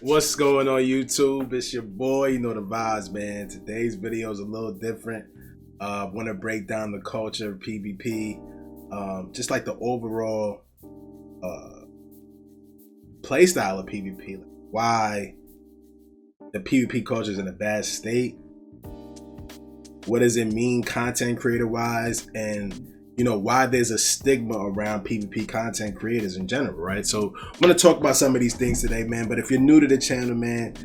What's going on YouTube? It's your boy, you know the vibes, man. Today's video is a little different. Want to break down the culture of PvP, just like the overall play style of PvP, why the PvP culture is in a bad state. What does it mean content creator wise, and why there's a stigma around PvP content creators in general, right? So I'm gonna talk about some of these things today, man. But if you're new to the channel, man,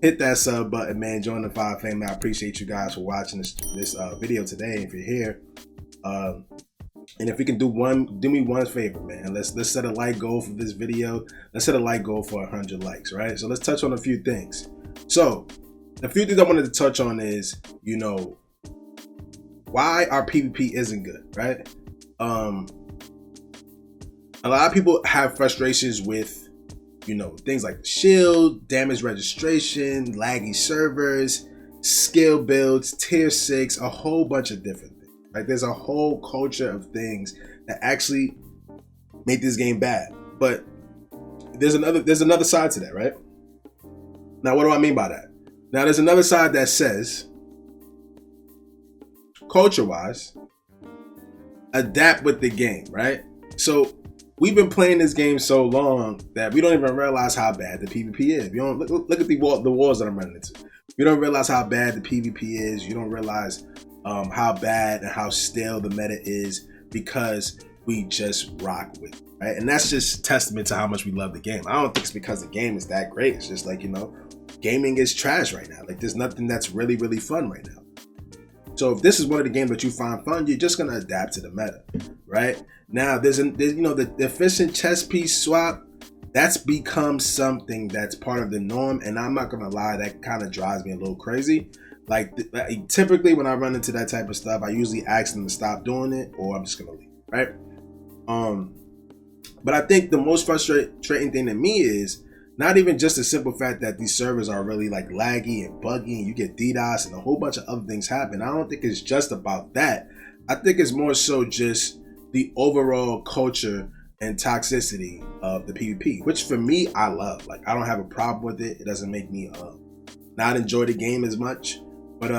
hit that sub button, man. Join the Five family. I appreciate you guys for watching this video today. If you're here, and if you can do me one favor, man. Let's set a like goal for this video. Let's set a like goal for 100 likes, right? So let's touch on a few things. So a few things I wanted to touch on is, why our PvP isn't good, right? A lot of people have frustrations with, things like the shield, damage registration, laggy servers, skill builds, tier 6, a whole bunch of different things. Like there's a whole culture of things that actually make this game bad. But there's another side to that, right? Now, what do I mean by that? Now, there's another side that says, culture-wise, adapt with the game, right? So we've been playing this game so long that we don't even realize how bad the PvP is. You don't look at the wars that I'm running into. You don't realize how bad the PvP is. You don't realize how bad and how stale the meta is because we just rock with it, right? And that's just testament to how much we love the game. I don't think it's because the game is that great. It's just like, gaming is trash right now. Like there's nothing that's really, really fun right now. So if this is one of the games that you find fun, you're just gonna adapt to the meta, right? Now there's the efficient chess piece swap. That's become something that's part of the norm, and I'm not gonna lie, that kind of drives me a little crazy. Like typically when I run into that type of stuff, I usually ask them to stop doing it, or I'm just gonna leave, right? But I think the most frustrating thing to me is not even just the simple fact that these servers are really like laggy and buggy and you get DDoS and a whole bunch of other things happen. I don't think it's just about that. I think it's more so just the overall culture and toxicity of the PvP, which for me, I love. Like, I don't have a problem with it. It doesn't make me not enjoy the game as much, but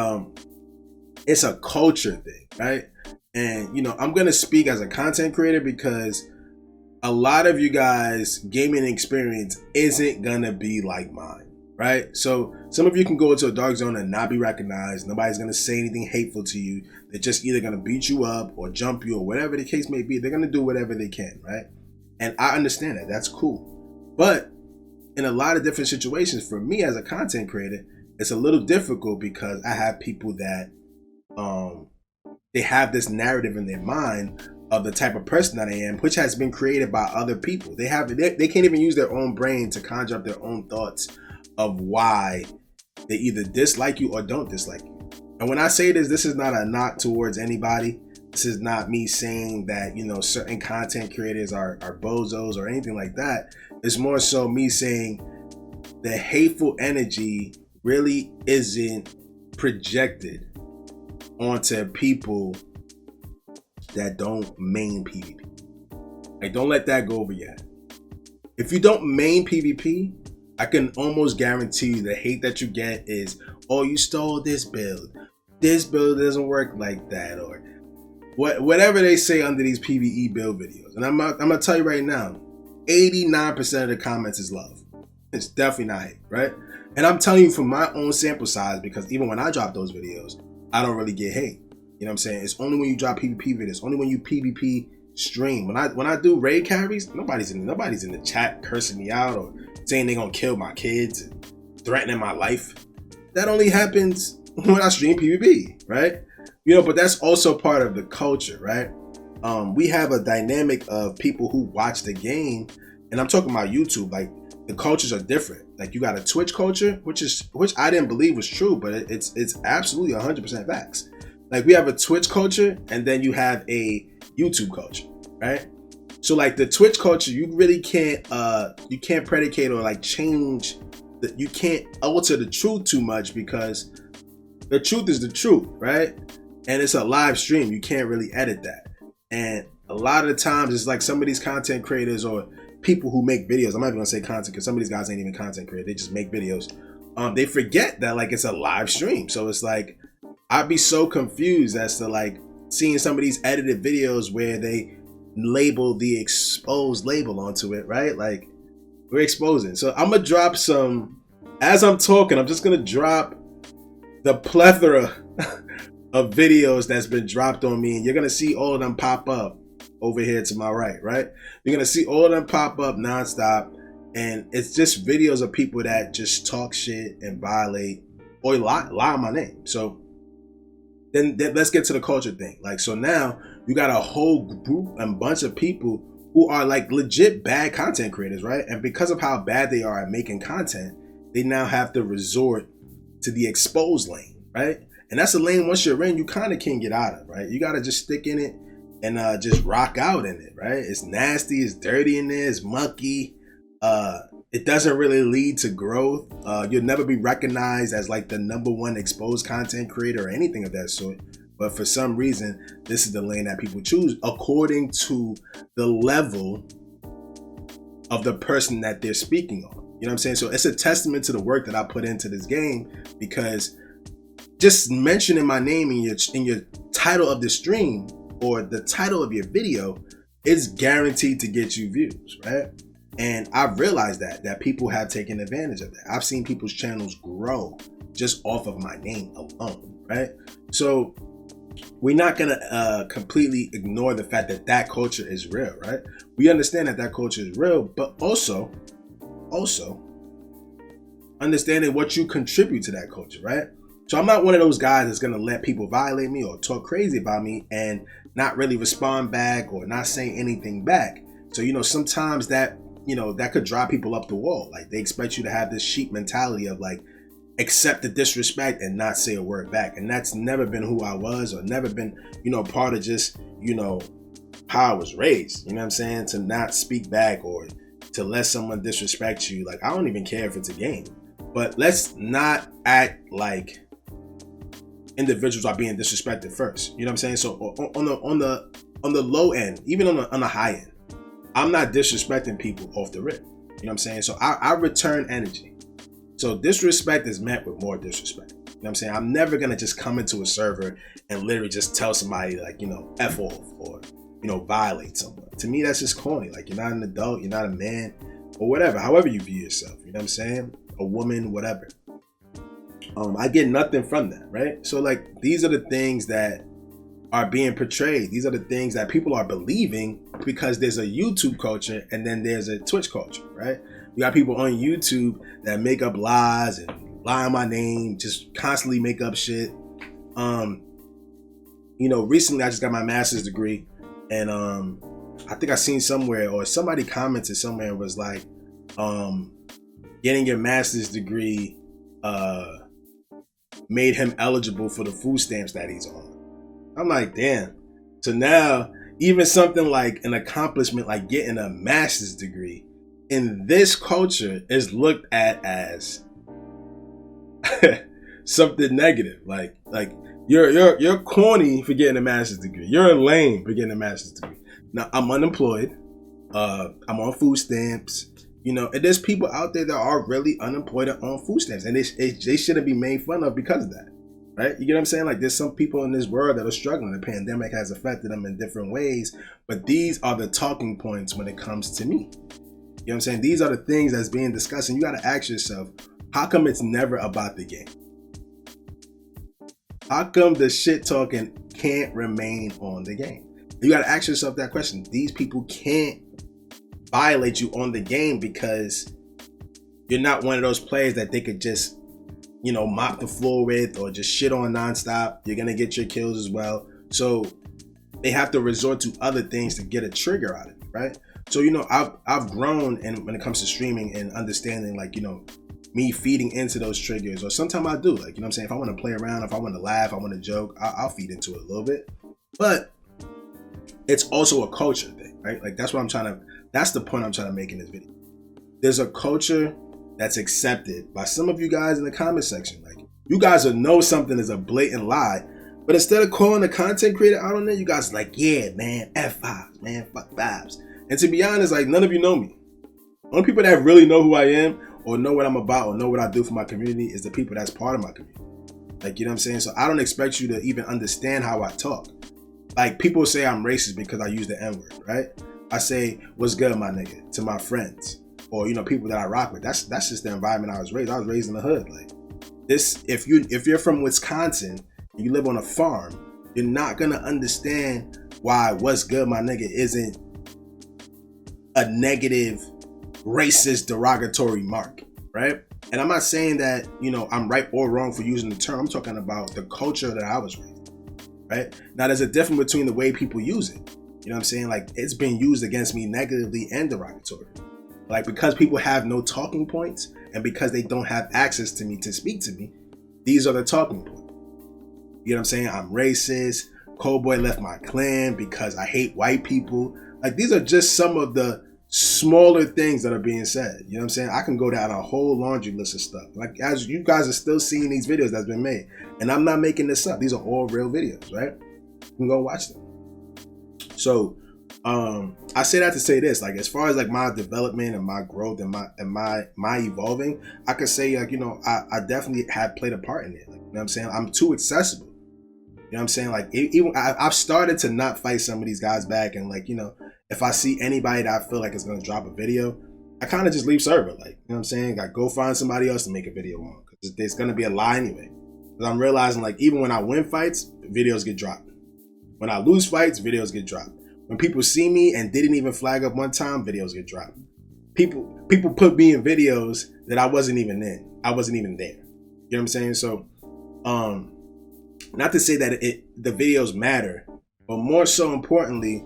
it's a culture thing, right? And, I'm going to speak as a content creator because a lot of you guys' gaming experience isn't gonna be like mine, right? So some of you can go into a dark zone and not be recognized. Nobody's gonna say anything hateful to you. They're just either gonna beat you up or jump you or whatever the case may be. They're gonna do whatever they can, right? And I understand that, that's cool. But in a lot of different situations, for me as a content creator, it's a little difficult because I have people that they have this narrative in their mind of the type of person that I am, which has been created by other people. They can't even use their own brain to conjure up their own thoughts of why they either dislike you or don't dislike you. And when I say this is not a knock towards anybody. This is not me saying that, certain content creators are bozos or anything like that. It's more so me saying the hateful energy really isn't projected onto people that don't main PvP. Like, don't let that go over your head. If you don't main PvP, I can almost guarantee you the hate that you get is, oh, you stole this build. This build doesn't work like that, or whatever they say under these PvE build videos. And I'm gonna tell you right now, 89% of the comments is love. It's definitely not hate, right? And I'm telling you from my own sample size, because even when I drop those videos, I don't really get hate. You know what I'm saying? It's only when you drop PvP videos, only when you PvP stream. When I do raid carries, nobody's in the chat cursing me out or saying they're gonna kill my kids and threatening my life. That only happens when I stream PvP, right? But that's also part of the culture, right? We have a dynamic of people who watch the game, and I'm talking about YouTube. Like, the cultures are different. Like, you got a Twitch culture, which I didn't believe was true, but it's absolutely 100% facts. Like, we have a Twitch culture, and then you have a YouTube culture, right? So like the Twitch culture, you really can't predicate or like change that. You can't alter the truth too much because the truth is the truth, right? And it's a live stream. You can't really edit that. And a lot of the times it's like some of these content creators or people who make videos, I'm not even gonna say content because some of these guys ain't even content creators, they just make videos. They forget that like it's a live stream. So it's like, I'd be so confused as to like seeing some of these edited videos where they label the exposed label onto it, right? Like, we're exposing. So I'm gonna drop some, as I'm talking, I'm just gonna drop the plethora of videos that's been dropped on me, and you're gonna see all of them pop up over here to my right? You're gonna see all of them pop up nonstop, and it's just videos of people that just talk shit and violate or lie on my name. So then let's get to the culture thing. Like, so now you got a whole group and bunch of people who are like legit bad content creators, right? And because of how bad they are at making content, they now have to resort to the exposed lane, right? And that's a lane, once you're in, you kind of can't get out of, right? You got to just stick in it and just rock out in it, right? It's nasty, it's dirty in there, it's mucky. It doesn't really lead to growth. You'll never be recognized as like the #1 exposed content creator or anything of that sort. But for some reason, this is the lane that people choose according to the level of the person that they're speaking on. You know what I'm saying? So it's a testament to the work that I put into this game, because just mentioning my name in your title of the stream or the title of your video is guaranteed to get you views, right? And I've realized that people have taken advantage of that. I've seen people's channels grow just off of my name alone, right? So we're not gonna completely ignore the fact that that culture is real, right? We understand that that culture is real, but also understanding what you contribute to that culture, right? So I'm not one of those guys that's gonna let people violate me or talk crazy about me and not really respond back or not say anything back. So, you know, sometimes that, you know, that could drive people up the wall. Like, they expect you to have this sheep mentality of like, accept the disrespect and not say a word back. And that's never been who I was, or never been, you know, part of just, you know, how I was raised. You know what I'm saying? To not speak back or to let someone disrespect you. Like, I don't even care if it's a game. But let's not act like individuals are being disrespected first. You know what I'm saying? So on the low end, even on the high end, I'm not disrespecting people off the rip. You know what I'm saying? So I return energy. So disrespect is met with more disrespect. You know what I'm saying? I'm never gonna just come into a server and literally just tell somebody like, you know, F off or, you know, violate someone. To me, that's just corny. Like, you're not an adult, you're not a man, or whatever, however you view yourself. You know what I'm saying? A woman, whatever. I get nothing from that, right? So like, these are the things that are being portrayed. These are the things that people are believing because there's a YouTube culture and then there's a Twitch culture, right? You got people on YouTube that make up lies and lie on my name, just constantly make up shit. You know, recently I just got my master's degree, and I think I seen somewhere, or somebody commented somewhere, and was like, getting your master's degree made him eligible for the food stamps that he's on. I'm like, damn. So now, even something like an accomplishment like getting a master's degree in this culture is looked at as something negative. Like you're corny for getting a master's degree. You're lame for getting a master's degree. Now, I'm unemployed. I'm on food stamps. You know, and there's people out there that are really unemployed and on food stamps, and they shouldn't be made fun of because of that, right? You get what I'm saying? Like, there's some people in this world that are struggling. The pandemic has affected them in different ways, but these are the talking points when it comes to me. You know what I'm saying? These are the things that's being discussed, and you got to ask yourself, how come it's never about the game? How come the shit talking can't remain on the game? You got to ask yourself that question. These people can't violate you on the game because you're not one of those players that they could just, you know, mop the floor with or just shit on nonstop. You're gonna get your kills as well. So they have to resort to other things to get a trigger out of it, right? So, you know, I've grown, and when it comes to streaming and understanding, like, you know, me feeding into those triggers, or sometimes I do, like, you know what I'm saying? If I want to play around, if I want to laugh, I want to joke, I'll feed into it a little bit. But it's also a culture thing, right? Like, that's the point I'm trying to make in this video. There's a culture that's accepted by some of you guys in the comment section. Like, you guys will know something is a blatant lie, but instead of calling the content creator out on it, you guys are like, yeah, man, F5s, man, fuck vibes. And to be honest, like, none of you know me. Only people that really know who I am or know what I'm about or know what I do for my community is the people that's part of my community. Like, you know what I'm saying? So I don't expect you to even understand how I talk. Like, people say I'm racist because I use the N-word, right? I say, what's good, my nigga, to my friends or, you know, people that I rock with. That's just the environment I was raised. I was raised in the hood. Like, this, if you're from Wisconsin and you live on a farm, you're not gonna understand why what's good, my nigga, isn't a negative, racist, derogatory mark, right? And I'm not saying that, you know, I'm right or wrong for using the term. I'm talking about the culture that I was raised, right? Now, there's a difference between the way people use it. You know what I'm saying? Like, it's been used against me negatively and derogatory. Like, because people have no talking points and because they don't have access to me to speak to me, these are the talking points. You know what I'm saying? I'm racist. Cold boy left my clan because I hate white people. Like, these are just some of the smaller things that are being said. You know what I'm saying? I can go down a whole laundry list of stuff. Like, as you guys are still seeing these videos that's been made. And I'm not making this up. These are all real videos, right? You can go watch them. So, I say that to say this, like, as far as like my development and my growth and my evolving, I could say, like, you know, I definitely have played a part in it. Like, you know what I'm saying? I'm too accessible. You know what I'm saying? Like, even I've started to not fight some of these guys back, and like, you know, if I see anybody that I feel like is gonna drop a video, I kind of just leave server. Like, you know what I'm saying? Like, go find somebody else to make a video on, because there's gonna be a lie anyway. Because I'm realizing, like, even when I win fights, videos get dropped. When I lose fights, videos get dropped. When people see me and didn't even flag up one time, videos get dropped. People put me in videos that I wasn't even in. I wasn't even there. You know what I'm saying? So, not to say that the videos matter, but more so importantly,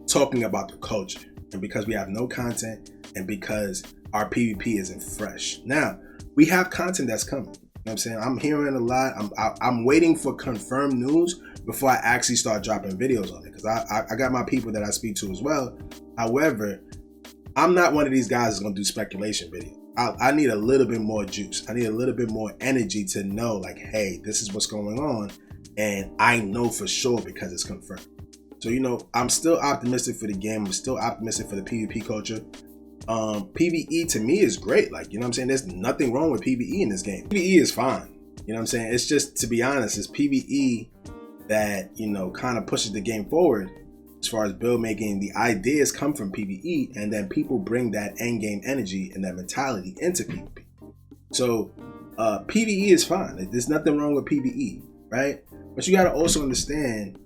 talking about the culture. And because we have no content and because our PvP isn't fresh. Now, we have content that's coming. You know what I'm saying? I'm hearing a lot. I'm waiting for confirmed news before I actually start dropping videos on it, because I got my people that I speak to as well. However, I'm not one of these guys that's going to do speculation videos. I need a little bit more juice. I need a little bit more energy to know, like, hey, this is what's going on. And I know for sure because it's confirmed. So, you know, I'm still optimistic for the game. I'm still optimistic for the PvP culture. PvE to me is great. Like, you know what I'm saying? There's nothing wrong with PvE in this game. PvE is fine. You know what I'm saying? It's just, to be honest, it's PvE that, you know, kind of pushes the game forward as far as build making. The ideas come from PvE, and then people bring that end game energy and that mentality into PvP. So PvE is fine. There's nothing wrong with PvE, right? But you got to also understand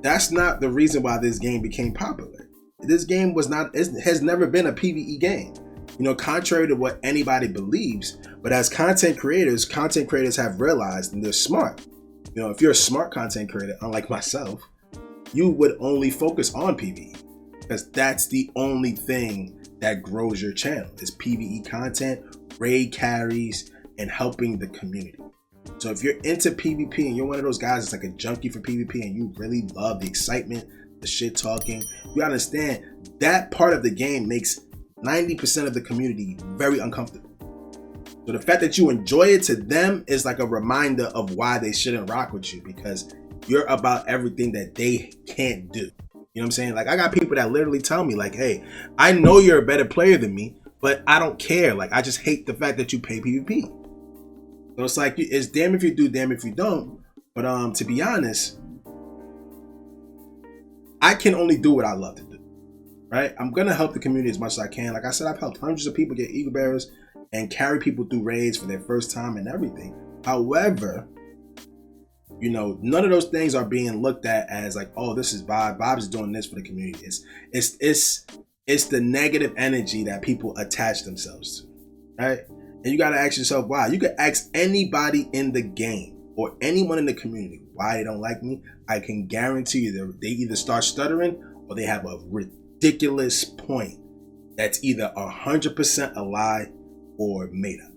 that's not the reason why this game became popular. This game has never been a PvE game. You know, contrary to what anybody believes, but as content creators have realized, and they're smart. You know, if you're a smart content creator, unlike myself, you would only focus on PvE, because that's the only thing that grows your channel is PvE content, raid carries, and helping the community. So if you're into PvP and you're one of those guys that's like a junkie for PvP and you really love the excitement, the shit talking, you understand that part of the game makes 90% of the community very uncomfortable. So the fact that you enjoy it to them is like a reminder of why they shouldn't rock with you, because you're about everything that they can't do. You know what I'm saying? Like, I got people that literally tell me, like, hey, I know you're a better player than me, but I don't care. Like, I just hate the fact that you pay PvP. So it's like, it's damn if you do, damn if you don't. But to be honest, I can only do what I love to do, right? I'm going to help the community as much as I can. Like I said, I've helped hundreds of people get Eagle Bearers and carry people through raids for their first time and everything. However, you know, none of those things are being looked at as like, oh, this is Bob. Bob's doing this for the community. It's the negative energy that people attach themselves to, right? And you got to ask yourself why. You could ask anybody in the game or anyone in the community why they don't like me. I can guarantee you that they either start stuttering or they have a ridiculous point that's either 100% a lie or made up.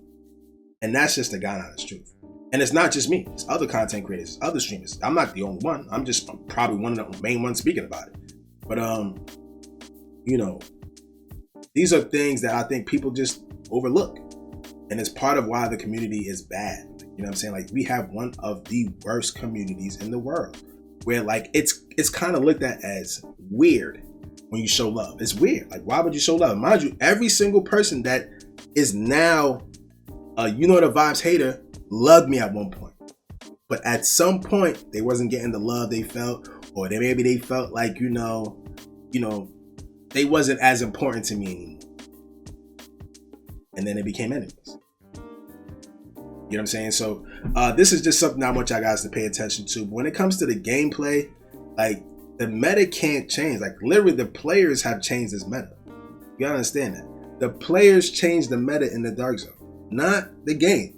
And that's just the God honest truth. And it's not just me. It's other content creators, other streamers. I'm not the only one. I'm probably one of the main ones speaking about it. But, you know, these are things that I think people just overlook. And it's part of why the community is bad. You know what I'm saying? Like, we have one of the worst communities in the world where, like, it's kind of looked at as weird when you show love. It's weird. Like, why would you show love? Mind you, every single person that is now a YouKnoDaVibes hater loved me at one point. But at some point, they wasn't getting the love they felt, or maybe they felt like, they wasn't as important to me anymore. And then they became enemies. You know what I'm saying? So this is just something I want y'all guys to pay attention to. But when it comes to the gameplay, like, the meta can't change. Like, literally, the players have changed this meta. You gotta understand that. The players changed the meta in the Dark Zone, not the game.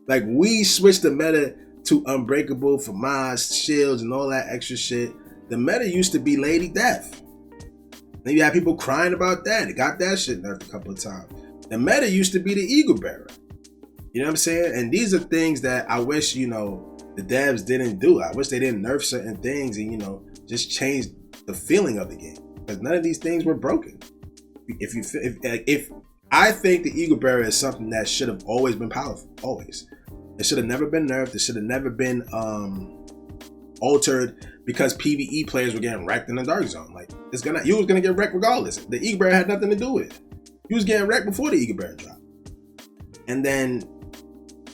Like, we switched the meta to Unbreakable for Mods, shields, and all that extra shit. The meta used to be Lady Death. Then you had people crying about that. They got that shit nerfed a couple of times. The meta used to be the Eagle Bearer. You know what I'm saying? And these are things that I wish, the devs didn't do. I wish they didn't nerf certain things and, just change the feeling of the game. Because none of these things were broken. If I think the Eagle Bearer is something that should have always been powerful. Always. It should have never been nerfed. It should have never been altered because PvE players were getting wrecked in the Dark Zone. Like, you was gonna get wrecked regardless. The Eagle Bearer had nothing to do with it. You was getting wrecked before the Eagle Bearer dropped. And then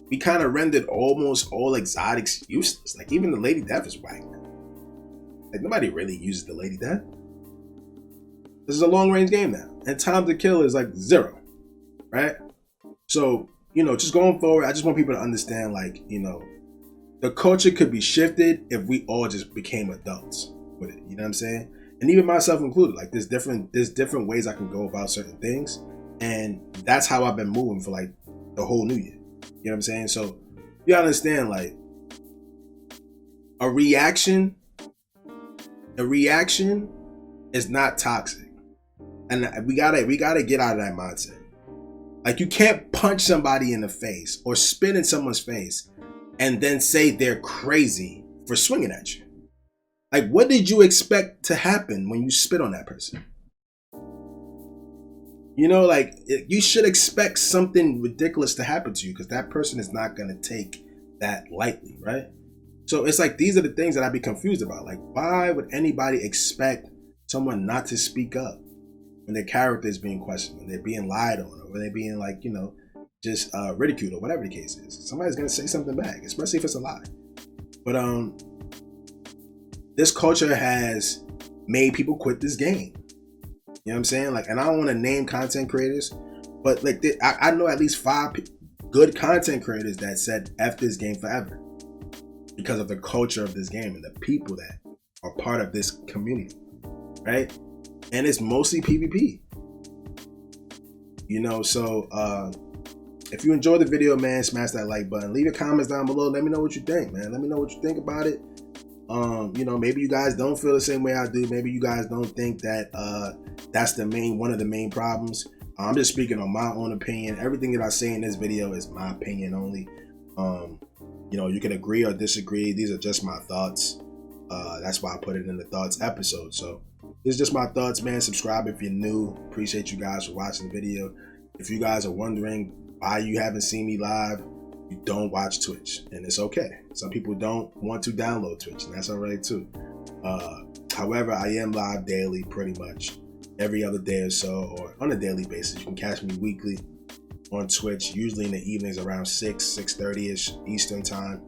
we kind of rendered almost all exotics useless. Like, even the Lady Death is whack. Like, nobody really uses the Lady Death. This is a long range game now, and time to kill is like 0, right? So, just going forward, I just want people to understand, like, the culture could be shifted if we all just became adults with it. You know what I'm saying? And even myself included. Like, there's different ways I can go about certain things, and that's how I've been moving for like the whole new year. You know what I'm saying? So you understand, like, a reaction is not toxic, and we gotta get out of that mindset. Like, you can't punch somebody in the face or spit in someone's face and then say they're crazy for swinging at you. Like, what did you expect to happen when you spit on that person? You should expect something ridiculous to happen to you, because that person is not going to take that lightly, right? So it's like, these are the things that I'd be confused about. Like, why would anybody expect someone not to speak up when their character is being questioned, when they're being lied on, or when they're being, like, just ridiculed, or whatever the case is? Somebody's going to say something back, especially if it's a lie. But this culture has made people quit this game. You know what I'm saying? Like, and I don't want to name content creators, but like, I know at least 5 good content creators that said F this game forever because of the culture of this game and the people that are part of this community, right? And it's mostly PvP. So if you enjoyed the video, man, smash that like button. Leave your comments down below. Let me know what you think, man. Let me know what you think about it. Maybe you guys don't feel the same way I do. Maybe you guys don't think that that's one of the main problems. I'm just speaking on my own opinion. Everything that I say in this video is my opinion only. You can agree or disagree. These are just my thoughts. That's why I put it in the thoughts episode. So this is just my thoughts, man. Subscribe if you're new. Appreciate you guys for watching the video. If you guys are wondering why you haven't seen me live, you don't watch Twitch, and it's okay. Some people don't want to download Twitch, and that's all right too. However, I am live daily, pretty much every other day or so, or on a daily basis. You can catch me weekly on Twitch, usually in the evenings around 6:30ish Eastern time.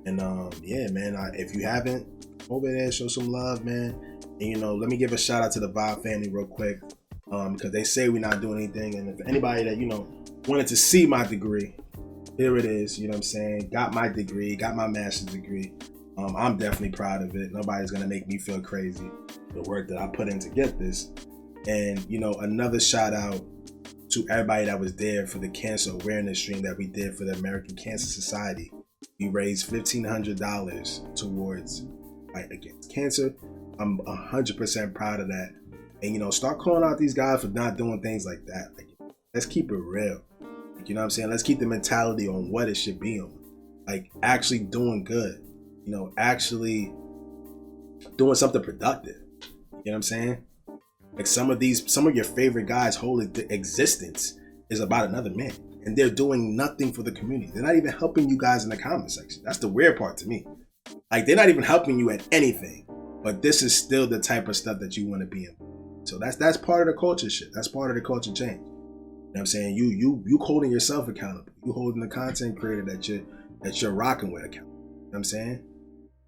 And yeah, man, if you haven't, over there, show some love, man. And let me give a shout out to the Vibe family real quick, because they say we're not doing anything, and if anybody that wanted to see my degree, here it is. You know what I'm saying? Got my degree, got my master's degree. I'm definitely proud of it. Nobody's gonna make me feel crazy. The work that I put in to get this. And another shout out to everybody that was there for the cancer awareness stream that we did for the American Cancer Society. We raised $1,500 towards fight against cancer. I'm 100% proud of that. And start calling out these guys for not doing things like that. Like, let's keep it real. You know what I'm saying? Let's keep the mentality on what it should be on. Like, actually doing good. Actually doing something productive. You know what I'm saying? Like, some of your favorite guys' whole existence is about another man. And they're doing nothing for the community. They're not even helping you guys in the comment section. That's the weird part to me. Like, they're not even helping you at anything. But this is still the type of stuff that you want to be in. So that's part of the culture shit. That's part of the culture change. You know what I'm saying? You holding yourself accountable. You holding the content creator that you're rocking with accountable. You know what I'm saying?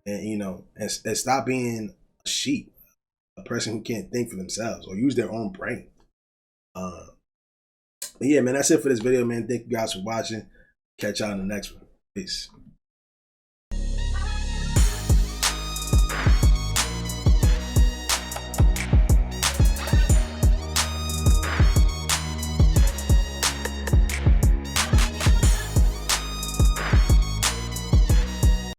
And you know, and stop being a sheep, a person who can't think for themselves or use their own brain. But yeah, man, that's it for this video, man. Thank you guys for watching. Catch y'all in the next one. Peace.